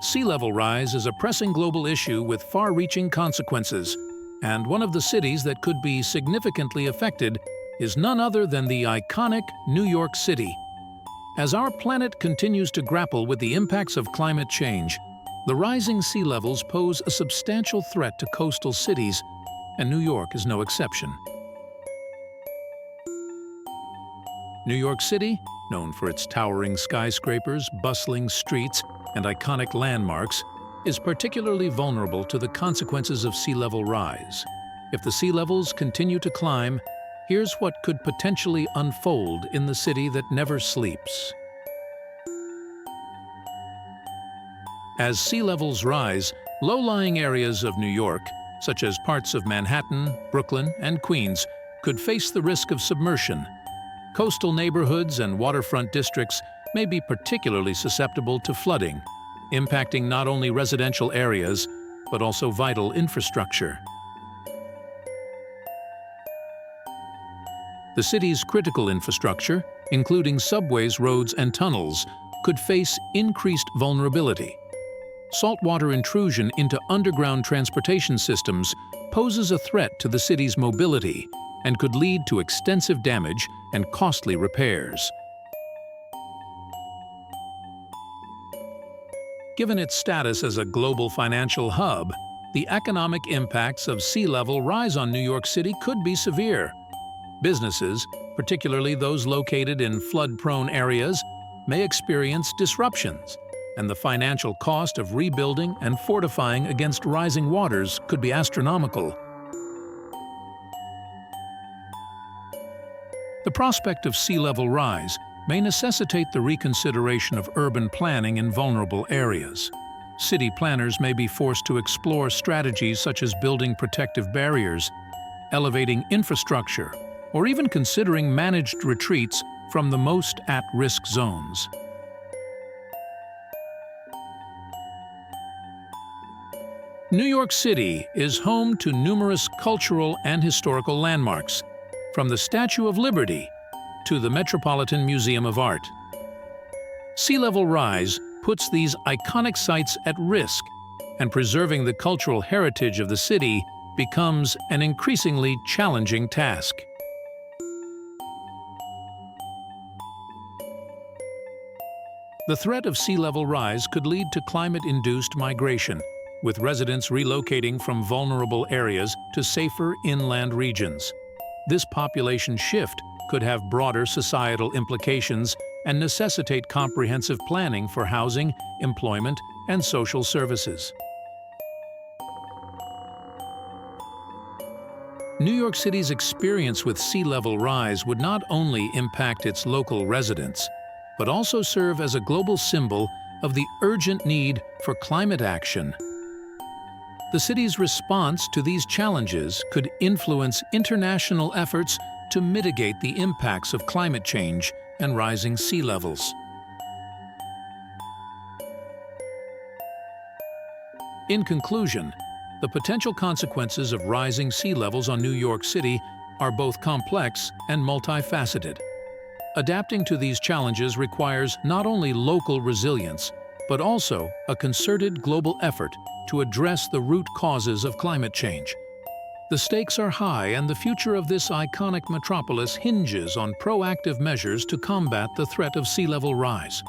Sea level rise is a pressing global issue with far-reaching consequences, and one of the cities that could be significantly affected is none other than the iconic New York City. As our planet continues to grapple with the impacts of climate change, the rising sea levels pose a substantial threat to coastal cities, and New York is no exception. New York City, known for its towering skyscrapers, bustling streets, and iconic landmarks, is particularly vulnerable to the consequences of sea level rise. If the sea levels continue to climb, here's what could potentially unfold in the city that never sleeps. As sea levels rise, low-lying areas of New York, such as parts of Manhattan, Brooklyn, and Queens, could face the risk of submersion. Coastal neighborhoods and waterfront districts may be particularly susceptible to flooding, impacting not only residential areas, but also vital infrastructure. The city's critical infrastructure, including subways, roads, and tunnels, could face increased vulnerability. Saltwater intrusion into underground transportation systems poses a threat to the city's mobility and could lead to extensive damage and costly repairs. Given its status as a global financial hub, the economic impacts of sea level rise on New York City could be severe. Businesses, particularly those located in flood-prone areas, may experience disruptions, and the financial cost of rebuilding and fortifying against rising waters could be astronomical. The prospect of sea level rise may necessitate the reconsideration of urban planning in vulnerable areas. City planners may be forced to explore strategies such as building protective barriers, elevating infrastructure, or even considering managed retreats from the most at-risk zones. New York City is home to numerous cultural and historical landmarks, from the Statue of Liberty to the Metropolitan Museum of Art. Sea level rise puts these iconic sites at risk, and preserving the cultural heritage of the city becomes an increasingly challenging task. The threat of sea level rise could lead to climate-induced migration, with residents relocating from vulnerable areas to safer inland regions. This population shift could have broader societal implications and necessitate comprehensive planning for housing, employment, and social services. New York City's experience with sea level rise would not only impact its local residents, but also serve as a global symbol of the urgent need for climate action. The city's response to these challenges could influence international efforts to mitigate the impacts of climate change and rising sea levels. In conclusion, the potential consequences of rising sea levels on New York City are both complex and multifaceted. Adapting to these challenges requires not only local resilience, but also a concerted global effort to address the root causes of climate change. The stakes are high, and the future of this iconic metropolis hinges on proactive measures to combat the threat of sea level rise.